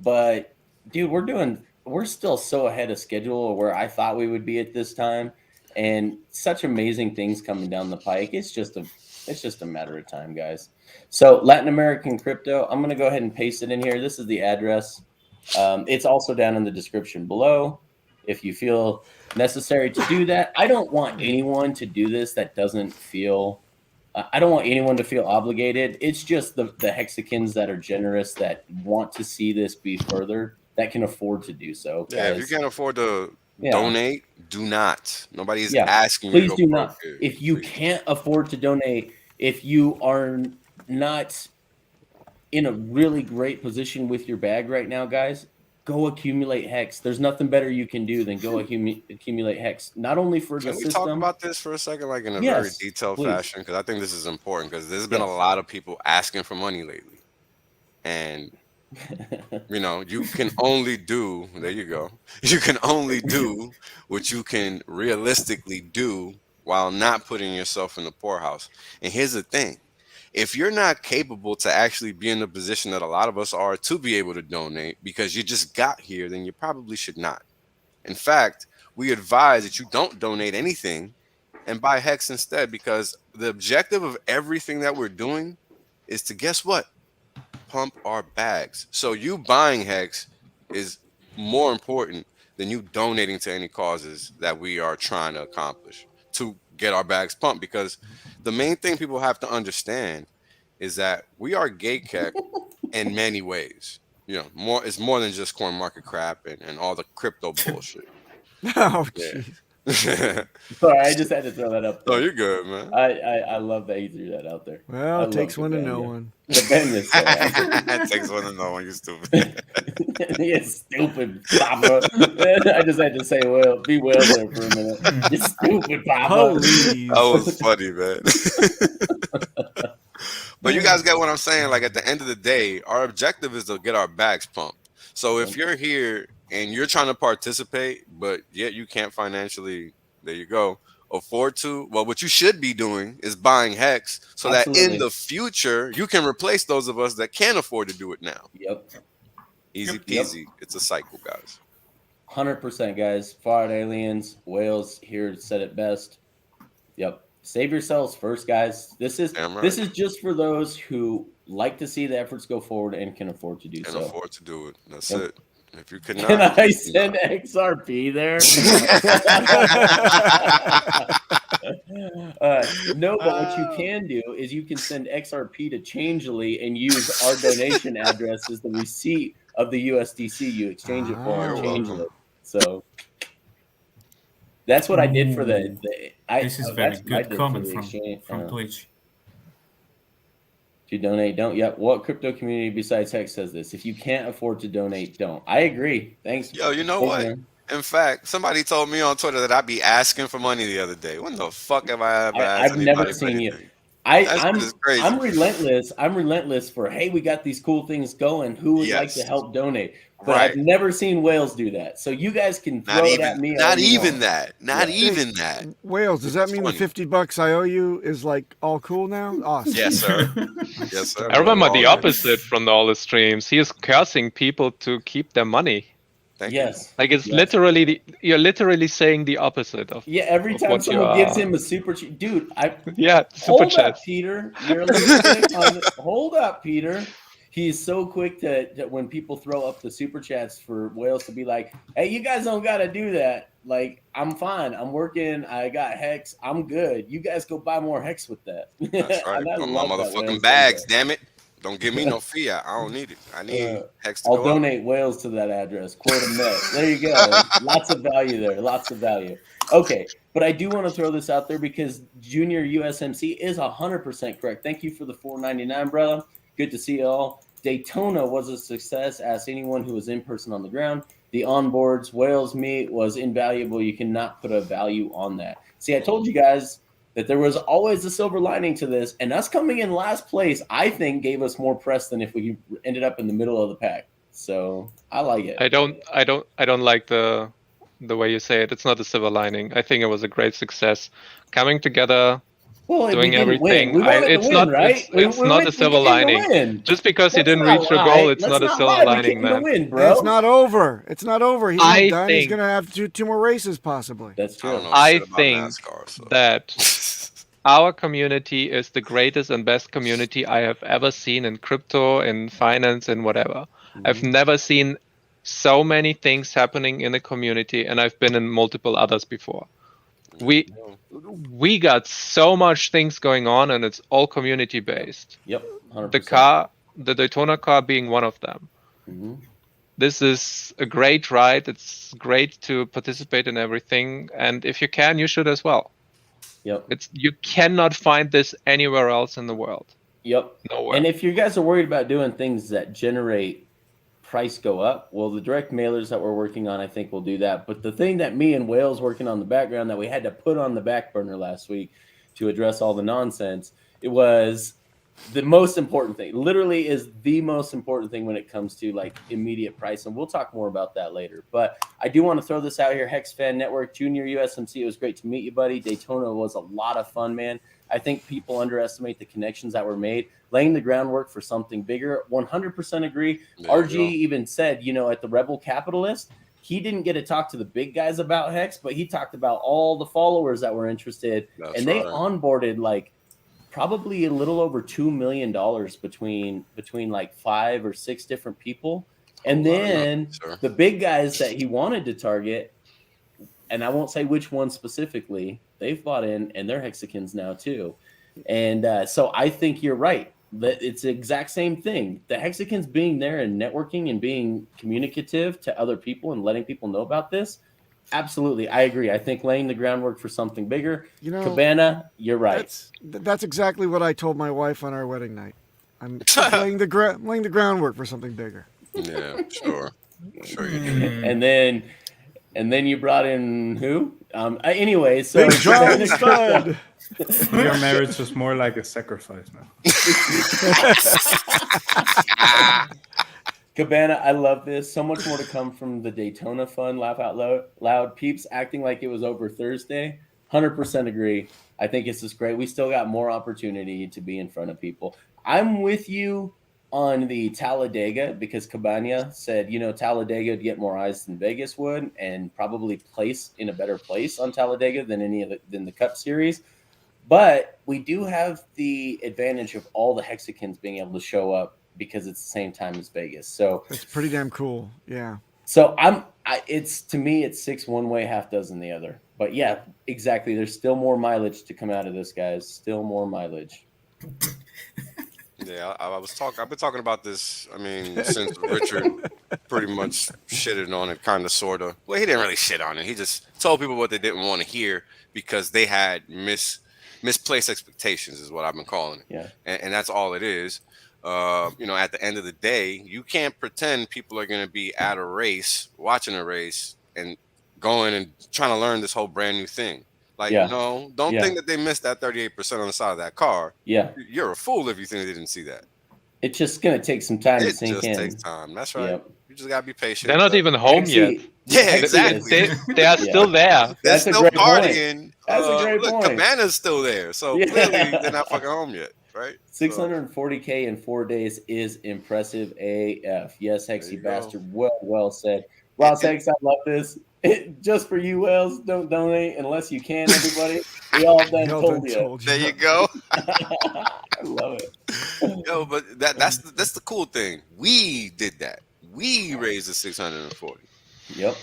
but dude, we're still so ahead of schedule where I thought we would be at this time, and such amazing things coming down the pike. It's just a matter of time, guys. So Latin American crypto, I'm going to go ahead and paste it in here. This is the address. It's also down in the description below if you feel necessary to do that. I don't want anyone to do this that doesn't feel I don't want anyone to feel obligated. It's just the Hexicans that are generous, that want to see this be further, that can afford to do so. Yeah, if you can't afford to donate, do not. Nobody's asking you to go do not. If you can't afford to donate, if you are not in a really great position with your bag right now, guys, go accumulate hex. There's nothing better you can do than go accumulate hex. Not only for the system. Can we talk about this for a second, like in a very detailed fashion? Because I think this is important, because there's been a lot of people asking for money lately. And, you know, you can only do, there you go, you can only do what you can realistically do while not putting yourself in the poorhouse. And here's the thing. If you're not capable to actually be in the position that a lot of us are to be able to donate because you just got here, then you probably should not. In fact, we advise that you don't donate anything and buy hex instead, because the objective of everything that we're doing is to, guess what? Pump our bags. So you buying hex is more important than you donating to any causes that we are trying to accomplish to get our bags pumped, because the main thing people have to understand is that we are gatekept in many ways. You know, it's more than just coin market crap and all the crypto bullshit. Oh, jeez. Sorry, I just had to throw that up there. Oh, you're good, man. I love that you threw that out there. Well, it takes one to know one. It takes one to know one. You stupid. You stupid Papa. I just had to say, well, be well there for a minute. You stupid Papa. That was funny, man. But you guys get what I'm saying. Like, at the end of the day, our objective is to get our bags pumped. So if you're here and you're trying to participate, but yet you can't financially, there you go, afford to, well, what you should be doing is buying hex, so that in the future you can replace those of us that can't afford to do it now. Yep. Easy peasy. It's a cycle, guys. 100%, guys. Far aliens, whales here said it best. Yep. Save yourselves first, guys. This is just for those who like to see the efforts go forward and can afford to do so. Can afford to do it. That's it. If you cannot, can I send XRP there? No, but what you can do is you can send XRP to Changelly and use our donation address as the receipt of the USDC you exchange it for on Changelly. So that's what I did for the this is very good comment from Twitch. To donate, don't. Yep. What crypto community besides Hex says this? If you can't afford to donate, don't. I agree. Thanks. Yo, you know what? Man. In fact, somebody told me on Twitter that I'd be asking for money the other day. When the fuck have I ever asked? I've never seen you. I'm relentless. I'm relentless for, hey, we got these cool things going. Who would like to help donate? But I've never seen Whales do that. So you guys can throw it at me. Not even that. Whales, does that mean the $50 I owe you is like all cool now? Awesome. Yes, sir. Yes, sir. I remember the opposite from all the streams. He is cursing people to keep their money. Yes. Like it's literally you're literally saying the opposite of. Yeah, every time someone gives him a super chat, dude, super chat. Up, Peter. You're on hold up, Peter. He's so quick to when people throw up the super chats for Whales to be like, hey, you guys don't gotta do that. Like, I'm fine. I'm working. I got hex. I'm good. You guys go buy more hex with that. That's right. My motherfucking bags, damn it. Don't give me no fiat. I don't need it. I need hex to I'll donate Whales to that address. Quote him net. There you go. Lots of value there. Lots of value. Okay, but I do want to throw this out there because Junior USMC is 100% correct. Thank you for the $4.99, brother. Good to see you all. Daytona was a success. Ask anyone who was in person on the ground. The onboards, Whales meet was invaluable. You cannot put a value on that. See, I told you guys that there was always a silver lining to this, and us coming in last place, I think, gave us more press than if we ended up in the middle of the pack. So I like it. I don't like the way you say it. It's not a silver lining. I think it was a great success. Coming together, doing everything. It's not a silver lining. Just because you didn't reach your goal, it's not a silver lining, man. It's not over. It's not over. He's not done. He's going to have two more races, possibly. That's true. I think that our community is the greatest and best community I have ever seen in crypto, in finance, and whatever. I've never seen so many things happening in the community, and I've been in multiple others before. We got so much things going on, and it's all community based. Yep, 100%. The Daytona car being one of them. Mm-hmm. This is a great ride. It's great to participate in everything, and if you can, you should as well. Yep. You cannot find this anywhere else in the world. Yep. Nowhere. And if you guys are worried about doing things that generate price go up? Well, the direct mailers that we're working on, I think will do that. But the thing that me and Wales working on the background that we had to put on the back burner last week to address all the nonsense, it was the most important thing, literally is the most important thing when it comes to like immediate price. And we'll talk more about that later. But I do want to throw this out here. Hex Fan Network, Junior USMC. It was great to meet you, buddy. Daytona was a lot of fun, man. I think people underestimate the connections that were made, laying the groundwork for something bigger. 100% agree. RG even said, you know, at the Rebel Capitalist, he didn't get to talk to the big guys about Hex, but he talked about all the followers that were interested. That's and they onboarded like probably a little over $2 million between like 5 or 6 different people. And then the big guys that he wanted to target, and I won't say which one specifically, they've bought in and they're Hexicans now too. And so I think you're right. That it's the exact same thing. The Hexicans being there and networking and being communicative to other people and letting people know about this. Absolutely. I agree. I think laying the groundwork for something bigger. You know, Cabana, you're right. That's exactly what I told my wife on our wedding night. I'm laying the groundwork for something bigger. Yeah, sure. Sure you did. And then you brought in who? Anyway, so Big John Stud. Your marriage was more like a sacrifice, man. Cabana, I love this. So much more to come from the Daytona Fun. Laugh out loud. Peeps acting like it was over Thursday. 100% agree. I think it's just great. We still got more opportunity to be in front of people. I'm with you on the Talladega because Cabana said, you know, Talladega would get more eyes than Vegas would and probably place in a better place on Talladega than the Cup Series. But we do have the advantage of all the Hexicans being able to show up because it's the same time as Vegas. So it's pretty damn cool. Yeah. So it's to me, it's 6 one way, half dozen the other. But yeah, exactly. There's still more mileage to come out of this, guys. Still more mileage. Yeah, I've been talking about this. I mean, since Richard pretty much shitted on it, kind of, sort of. Well, he didn't really shit on it. He just told people what they didn't want to hear because they had misplaced expectations, is what I've been calling it. Yeah, and that's all it is. You know, at the end of the day, you can't pretend people are going to be at a race, watching a race, and going and trying to learn this whole brand new thing. Like, no, don't think that they missed that 38% on the side of that car. Yeah. You're a fool if you think they didn't see that. It's just going to take some time to sink in. It just takes time. That's right. Yep. You just got to be patient. They're not even home yet. Yeah, exactly. They are still there. They're still partying. That's a great point. Cabana's still there. So clearly they're not fucking home yet, right? 640K in 4 days is impressive AF. Yes, Hexy bastard. Well said. Ross Hex, I love this. Just for you, Wells, don't donate unless you can, everybody. We all done told you. There you go. I love it. Yo, but that's the cool thing. We did that. We raised the 640. Yep.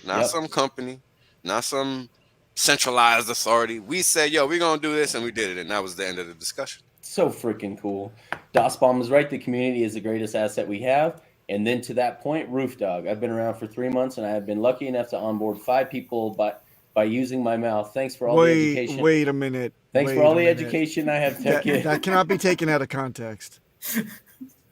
Not some company, not some centralized authority. We said, yo, we're going to do this, and we did it, and that was the end of the discussion. So freaking cool. DOSBomb is right. The community is the greatest asset we have. And then to that point, Roof Dog. I've been around for 3 months, and I have been lucky enough to onboard 5 people by using my mouth. Thanks for all the education. Wait a minute. Thanks for all the education I have taken. That cannot be taken out of context.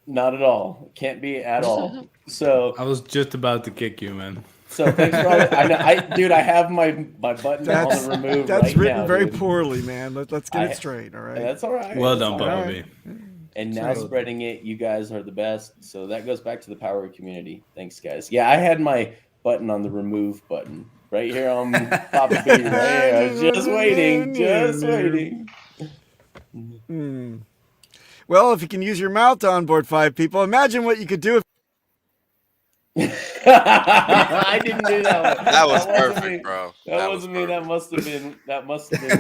Not at all. Can't be at all. So I was just about to kick you, man. So thanks for all dude, I have my button on the remove. That's written very poorly, man. Let's get it straight, all right? That's all right. Well done, Bobby. And now spreading it, you guys are the best. So that goes back to the power of community. Thanks, guys. Yeah, I had my button on the remove button right here on Papa B. Right here. I was just waiting. Well, if you can use your mouth to onboard 5 people, imagine what you could do if I didn't do that one. That was perfect, bro. That wasn't me. That must have been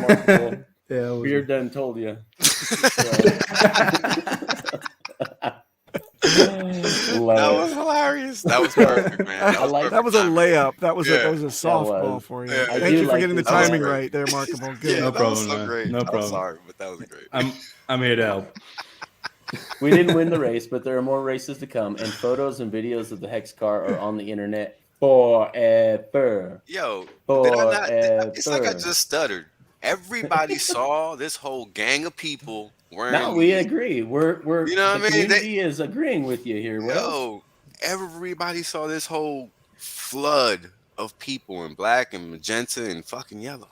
Mark. Yeah, we're done. Told you. That was hilarious. That was perfect, man. That was a layup. That was a softball for you. Yeah. Thank you for getting the timing right there, Markable. Good. Yeah, no problem. So great. No problem. I'm sorry, but that was great. I'm here to help. We didn't win the race, but there are more races to come, and photos and videos of the Hex car are on the internet forever. Yo, did I not? It's like I just stuttered. Everybody saw this whole gang of people wearing. No, we agree. We're you know what I mean? The community is agreeing with you here. Yo, everybody saw this whole flood of people in black and magenta and fucking yellow.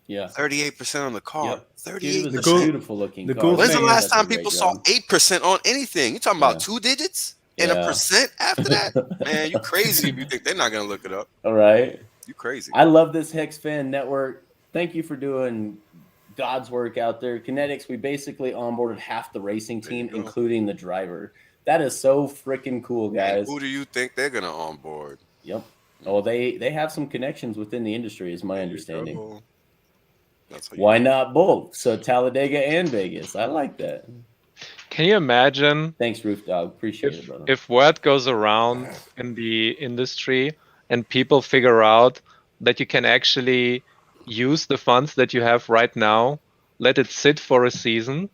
Yeah. 38% on the car. Yep. 38%. Dude, it was a beautiful looking car. cool When's the thing- last That's a time great people job. saw 8% on anything? You talking about Yeah. 2 digits and Yeah. a percent after that? Man, you crazy if you think they're not gonna look it up. All right. You crazy. I love this Hex Fan Network. Thank you for doing God's work out there. KNTX, we basically onboarded half the racing There you team, go. including the driver. That is so freaking cool, And guys. who do you think they're gonna onboard? Yep. Oh, they have some connections within the industry, is my understanding. Go. That's how you Why not both? So Talladega and Vegas. I like that. Can you imagine Thanks, Roof Dog. Appreciate it, brother. if word goes around in the industry and people figure out that you can actually use the funds that you have right now, let it sit for a season,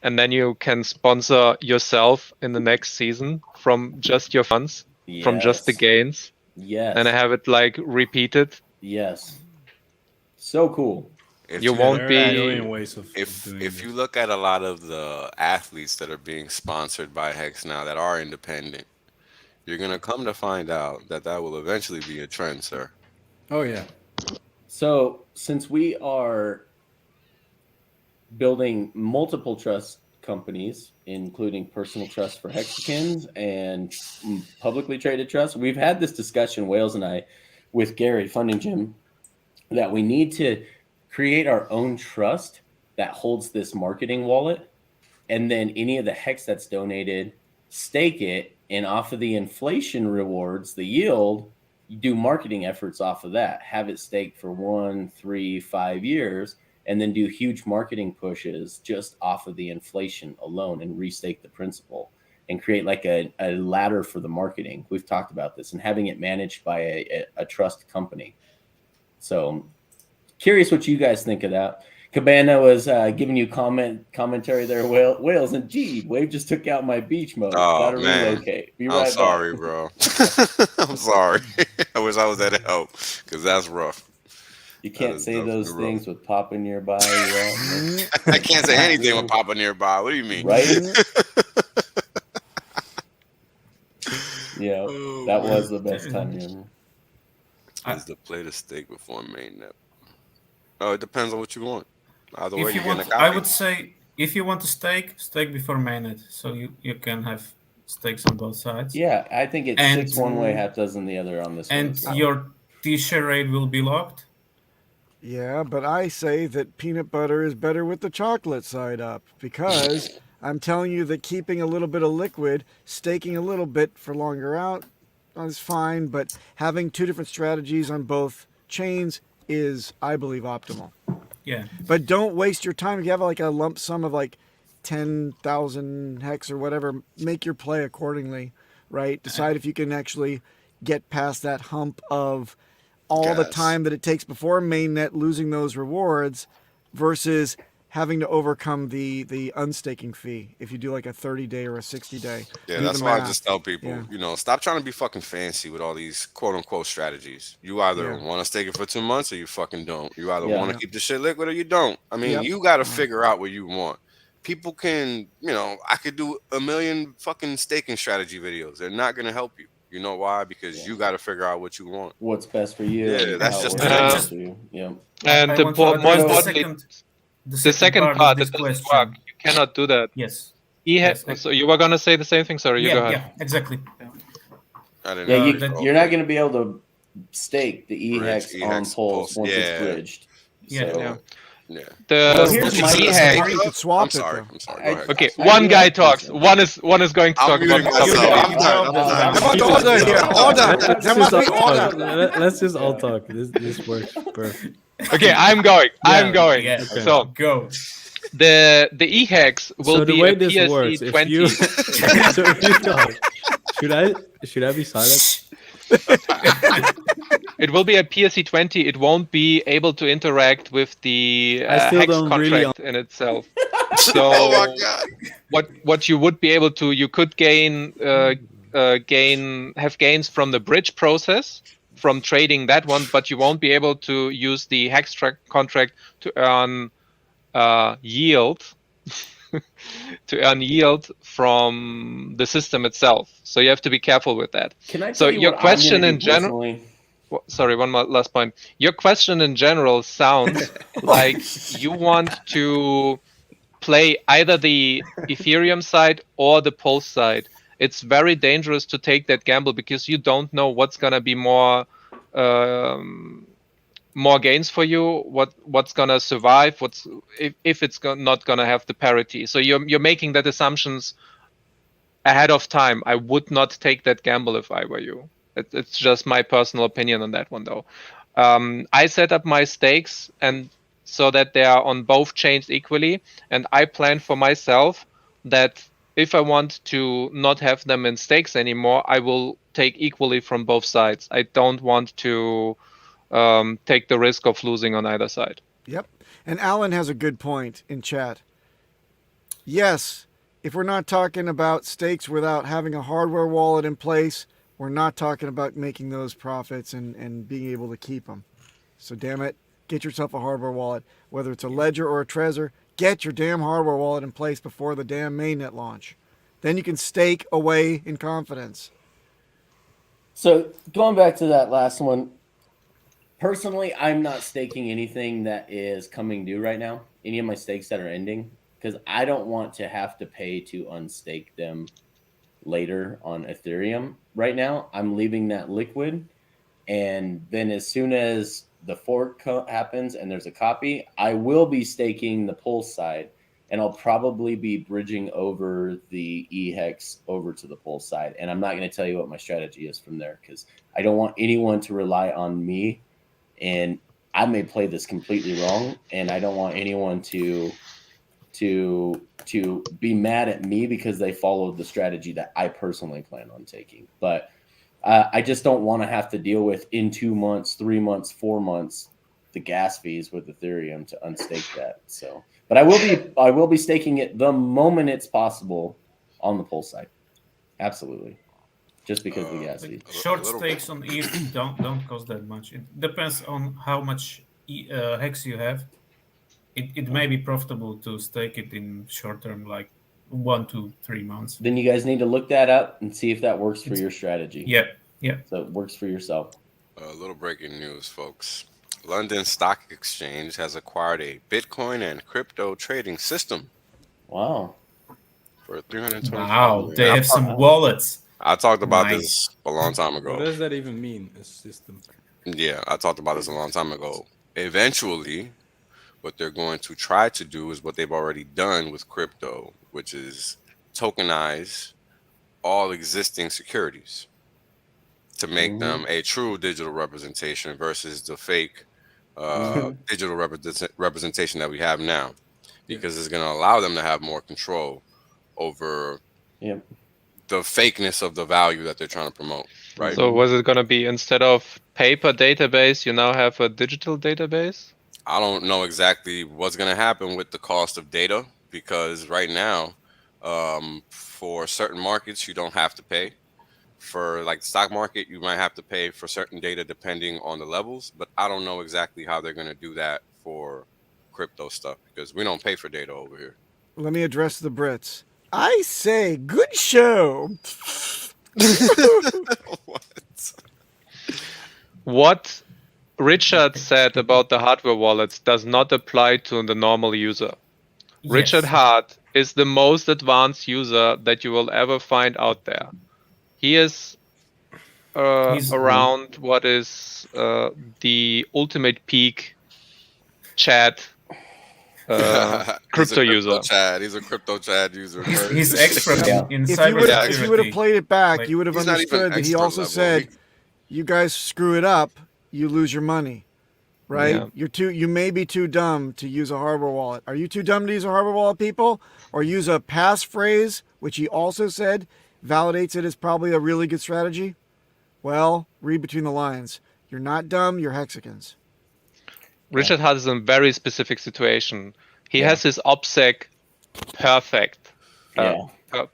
and then you can sponsor yourself in the next season from just your funds, from just the Yes. gains, Yes. and have it like repeated. Yes. So cool. If You you- won't There are be- a million ways of if doing if this. you look at a lot of the athletes that are being sponsored by Hex now that are independent, you're gonna come to find out that that will eventually be a trend, sir. Oh yeah. So, since we are building multiple trust companies, including personal trust for hexagons and publicly traded trust, we've had this discussion, Wales and I, with Gary Funding Jim, that we need to create our own trust that holds this marketing wallet, and then any of the hex that's donated, stake it, and off of the inflation rewards, the yield, you do marketing efforts off of that, have it staked for 1, 3, 5 years, and then do huge marketing pushes just off of the inflation alone and restake the principal and create like a ladder for the marketing. We've talked about this and having it managed by a trust company. So curious what you guys think of that. Cabana was giving you commentary there, Wales, and gee, Wave just took out my beach mode. Oh, Gotta man. relocate. Be I'm right sorry, back. bro. I'm sorry. I wish I was there to help because that's rough. You can't is say those definitely things with Papa nearby. Well, I can't say anything with Papa nearby. What do you mean? right? Yeah, Oh, that man. was the best time ever. Is the play to stake before mainnet? Oh, it depends on what you want. Either way, If you you're getting a want, copy. I would say if you want to stake before mainnet, so you can have stakes on both sides. Yeah, I think it's And- 6 one way, half dozen the other on this one. And so. your T-share rate will be locked. Yeah, but I say that peanut butter is better with the chocolate side up because I'm telling you that keeping a little bit of liquid, staking a little bit for longer out is fine, but having two different strategies on both chains is, I believe, optimal. Yeah. But don't waste your time. If you have like a lump sum of like 10,000 hex or whatever, make your play accordingly, right? Decide if you can actually get past that hump of all the Gas. time that it takes before mainnet losing those rewards versus having to overcome the unstaking fee if you do like a 30-day or a 60-day. Yeah, Do that's the why I math. just tell people, Yeah. you know, stop trying to be fucking fancy with all these quote unquote strategies. You either Yeah. want to stake it for 2 months or you fucking don't. You either Yeah. want to keep the shit liquid or you don't. I mean, Yep. you got to figure out what you want. People can, you know, I could do a million fucking staking strategy videos. They're not going to help you. You know why? Because you got to figure out what you want. What's best for you? Yeah, and that's how it just works the- best for you. Yeah. And I the want to more address importantly, the the second of part this that doesn't question. work. You cannot do that. Yes. Yes, Yes, so you were gonna say the same thing. Sorry, you go Yeah, ahead. yeah, exactly. I didn't Yeah, know you, that. you're not going to be able to stake the Bridge, EHEX on EHEX, Pulse once yeah. it's bridged. Yeah. So, Yeah. Yeah. The Well, here's my- EHEX. You could swap I'm it, sorry. though. I'm sorry. I- Go ahead. Okay, I one do guy have talks. something. One is going to I'm talk about muting the myself. topic. I'm done. I'm done. There must order here. Order. Let's There just must all be order. talk. Let's just all talk. This works perfect. Okay, I'm going. I'm going. Yeah. Okay. So Go. the EHEX will So the be way a this PSE works, if 20. you so if you talk, should I be silent? It will be a PSE 20. It won't be able to interact with the I still hex don't contract really in itself. Oh my god. What you would be able to, you could have gains from the bridge process, from trading that one, but you won't be able to use the hex contract to earn yield to earn yield from the system itself. So you have to be careful with that. Can I So tell you your what question I'm gonna in do general, personally? sorry, one more last point. Your question in general sounds like you want to play either the Ethereum side or the Pulse side. It's very dangerous to take that gamble because you don't know what's gonna be more gains for you, what's gonna survive, if it's not gonna have the parity. So you're making that assumptions ahead of time. I would not take that gamble if I were you. It's just my personal opinion on that one, though. I set up my stakes and so that they are on both chains equally, and I plan for myself that if I want to not have them in stakes anymore, I will take equally from both sides. I don't want to take the risk of losing on either side. Yep. And Alan has a good point in chat. Yes, if we're not talking about stakes without having a hardware wallet in place, we're not talking about making those profits and being able to keep them. So damn it, get yourself a hardware wallet. Whether it's a Ledger or a Trezor, get your damn hardware wallet in place before the damn mainnet launch. Then you can stake away in confidence. So going back to that last one, personally, I'm not staking anything that is coming due right now. Any of my stakes that are ending, because I don't want to have to pay to unstake them later on Ethereum. Right now, I'm leaving that liquid, and then as soon as the fork happens and there's a copy, I will be staking the Pulse side, and I'll probably be bridging over the eHex over to the Pulse side. And I'm not going to tell you what my strategy is from there because I don't want anyone to rely on me. And I may play this completely wrong, and I don't want anyone to be mad at me because they followed the strategy that I personally plan on taking. But I just don't want to have to deal with in 2 months, 3 months, 4 months, the gas fees with Ethereum to unstake that. So, but I will be staking it the moment it's possible on the Pulse side. Absolutely. Just because of the gas fees. Short stakes on ETH don't cost that much. It depends on how much hex you have. It may be profitable to stake it in short term, like 1 to 3 months. Then you guys need to look that up and see if that works for your strategy. Yeah. So it works for yourself. A little breaking news, folks. London Stock Exchange has acquired a Bitcoin and crypto trading system. Wow. For $325 million. They have some wallets. I talked about this a long time ago. What does that even mean, a system? Yeah, I talked about this a long time ago. Eventually, what they're going to try to do is what they've already done with crypto, which is tokenize all existing securities to make them a true digital representation versus the fake digital representation that we have now, because it's going to allow them to have more control over the fakeness of the value that they're trying to promote, right? So was it going to be, instead of paper database, you now have a digital database? I don't know exactly what's going to happen with the cost of data, because right now, for certain markets, you don't have to pay. For like the stock market, you might have to pay for certain data depending on the levels, but I don't know exactly how they're going to do that for crypto stuff, because we don't pay for data over here. Let me address the Brits. I say, good show. What Richard said about the hardware wallets does not apply to the normal user. Yes. Richard Hart is the most advanced user that you will ever find out there. He is around what is the ultimate peak chat crypto user. He's a crypto chat user. He's expert in cybersecurity. If you would have played it back, you would have understood that he also said, you guys screw it up, you lose your money, right? Yeah. You may be too dumb to use a hardware wallet. Are you too dumb to use a hardware wallet, people? Or use a passphrase, which he also said validates it as probably a really good strategy? Well, read between the lines. You're not dumb, you're hexagons. Richard Hart is in a very specific situation. He has his OPSEC perfect.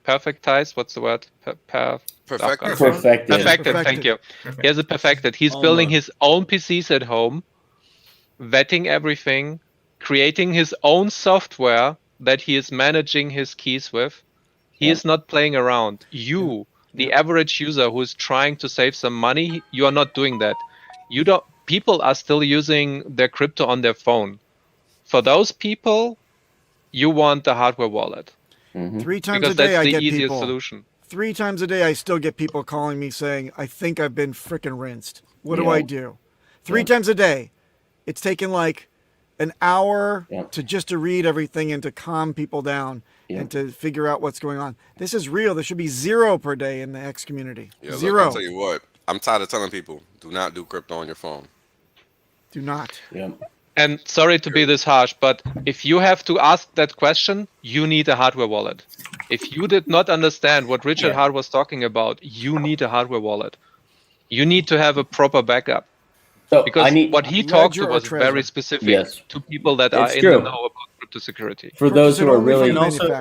Perfectized? What's the word? Perfected. Perfected, thank you. He has it perfected. He's building his own PCs at home, vetting everything, creating his own software that he is managing his keys with. He is not playing around. You, the average user who is trying to save some money, you are not doing that. You don't. People are still using their crypto on their phone. For those people, you want the hardware wallet. 3 times Because a day that's I the get easiest people. solution. 3 times a day I still get people calling me saying, I think I've been frickin' rinsed. What do I do? 3 times a day. It's taken like an hour to read everything and to calm people down and to figure out what's going on. This is real. There should be 0 per day in the X community. Yeah, 0. Look, I'll tell you what. I'm tired of telling people, do not do crypto on your phone. Do not. Yeah. And sorry to be this harsh, but if you have to ask that question, you need a hardware wallet. If you did not understand what Richard Hart was talking about, you need a hardware wallet. You need to have a proper backup. So Because what he talked to was very specific to people that are in the know about crypto security. For those who are really...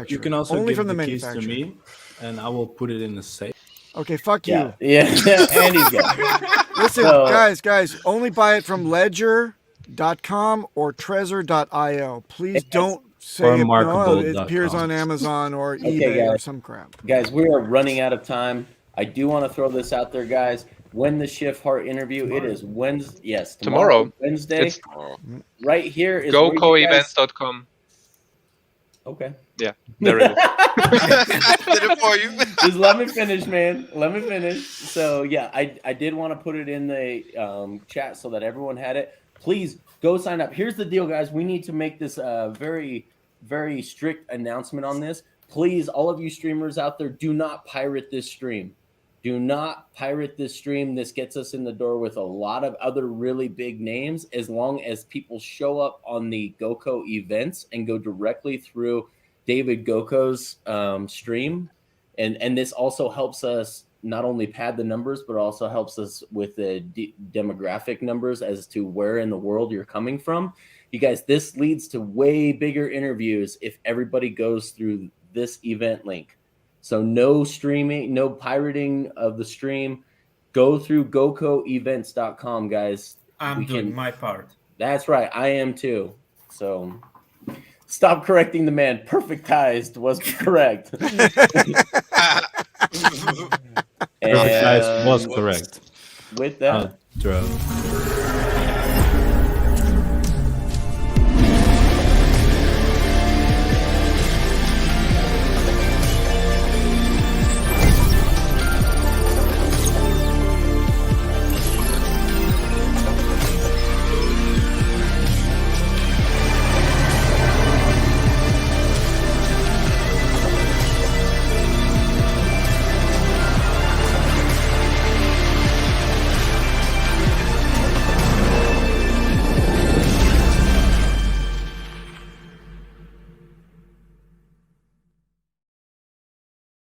You can also only give from the the keys to manufacturer. me, and I will put it in the safe. Okay, fuck you. Yeah, Andy's got Listen, guys, only buy it from ledger.com or trezor.io. Please don't say it appears on Amazon or eBay or some crap. Guys, we are running out of time. I do want to throw this out there, guys. When the Shift Heart interview, it is Wednesday. Yes, tomorrow. Wednesday. Right here is GoCoEvents.com. Okay. Yeah, there it is. Did it for you. Just let me finish, man. Let me finish. So yeah, I did want to put it in the chat so that everyone had it. Please go sign up. Here's the deal, guys. We need to make this very, very strict announcement on this. Please, all of you streamers out there, do not pirate this stream. Do not pirate this stream. This gets us in the door with a lot of other really big names, as long as people show up on the GoCo events and go directly through David GoCo's stream. And this also helps us not only pad the numbers, but also helps us with the demographic numbers as to where in the world you're coming from. You guys, this leads to way bigger interviews if everybody goes through this event link. So no streaming, no pirating of the stream. Go through GoCoEvents.com, guys. I'm doing my part. That's right. I am too. So stop correcting the man. Perfectized was correct. Perfectized was correct. With that.